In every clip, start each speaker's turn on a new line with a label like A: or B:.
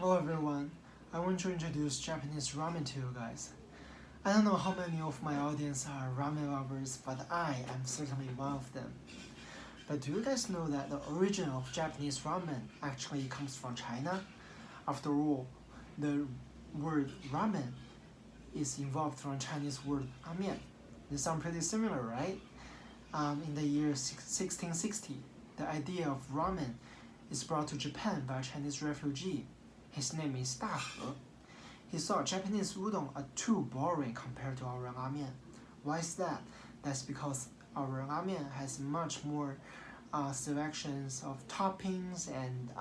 A: Hello everyone, I want to introduce Japanese ramen to you guys. I don't know how many of my audience are ramen lovers, but I am certainly one of them. But do you guys know that the origin of Japanese ramen actually comes from China? After all, the word ramen is evolved from Chinese word amian. They sound pretty similar, right? In the year 1660, the idea of ramen is brought to Japan by a Chinese refugee. His name is Da He. He saw Japanese udon are too boring compared to our ramen. Why is that? That's because our ramen has much more selections of toppings and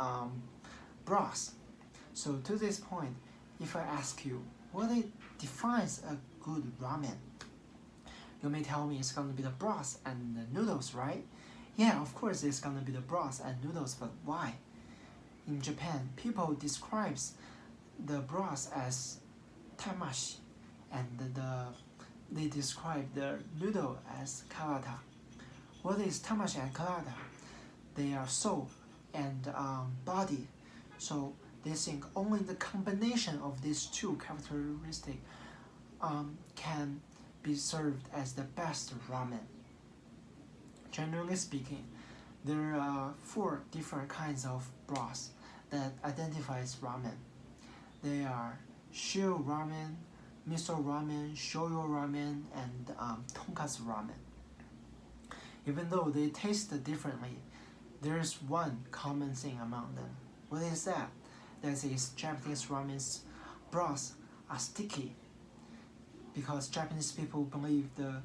A: broths. So to this point, if I ask you, what defines a good ramen? You may tell me it's gonna be the broth and the noodles, right? Yeah, of course it's gonna be the broth and noodles, but why? In Japan, people describes the broth as tamashi, and they describe the noodle as karata. What is tamashi and karata? They are soul and body, so they think only the combination of these two characteristics can be served as the best ramen. Generally speaking, there are 4 different kinds of broths that identifies ramen. They are shio ramen, miso ramen, shoyu ramen, and tonkatsu ramen. Even though they taste differently, there is one common thing among them. What is that? That is Japanese ramen's broths are sticky, because Japanese people believe the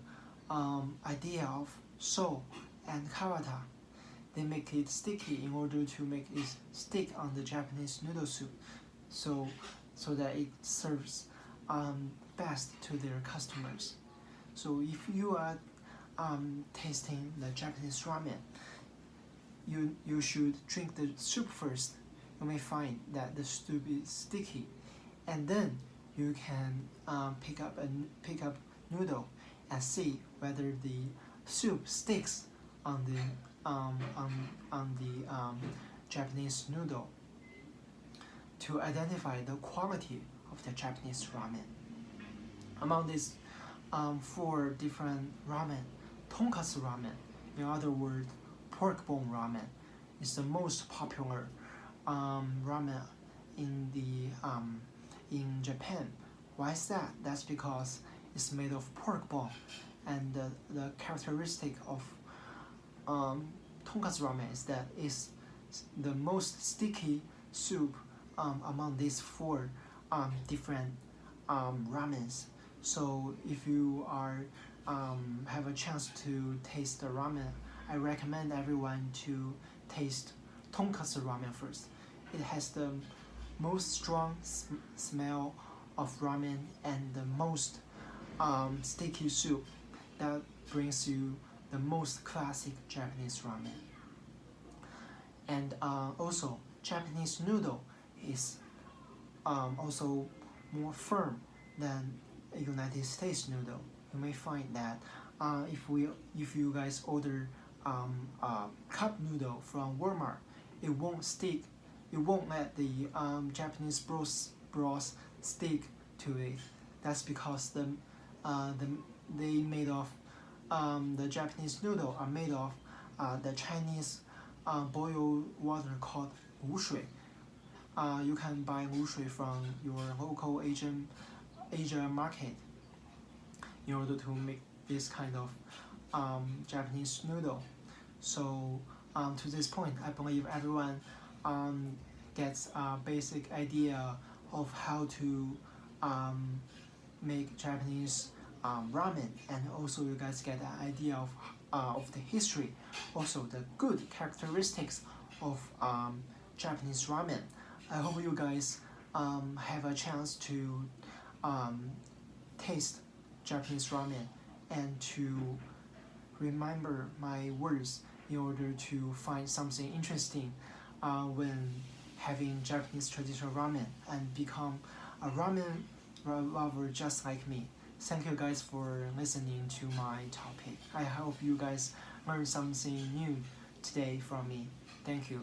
A: idea of soul and karata. They make it sticky in order to make it stick on the Japanese noodle soup, so that it serves best to their customers. So if you are tasting the Japanese ramen, you should drink the soup first. You may find that the soup is sticky, and then you can pick up noodle and see whether the soup sticks on the Japanese noodle, to identify the quality of the Japanese ramen. Among these 4 different ramen, tonkatsu ramen, in other words, pork bone ramen, is the most popular ramen in Japan. Why is that? That's because it's made of pork bone, and the characteristic of tonkatsu ramen is that it's the most sticky soup among these 4 different ramens. So if you have a chance to taste the ramen, I recommend everyone to taste tonkatsu ramen first. It has the most strong smell of ramen and the most sticky soup that brings you the most classic Japanese ramen. And also, Japanese noodle is also more firm than a United States noodle. You may find that if you guys order cup noodle from Walmart, it won't stick. It won't let the Japanese broth stick to it. That's because the Japanese noodle are made of the Chinese boiled water called 卤水. You can buy 卤水 from your local Asia market in order to make this kind of Japanese noodle. So to this point, I believe everyone gets a basic idea of how to make Japanese ramen, and also you guys get an idea of the history, also the good characteristics of Japanese ramen. I hope you guys have a chance to taste Japanese ramen and to remember my words in order to find something interesting when having Japanese traditional ramen and become a ramen lover just like me. Thank you guys for listening to my topic. I hope you guys learned something new today from me. Thank you.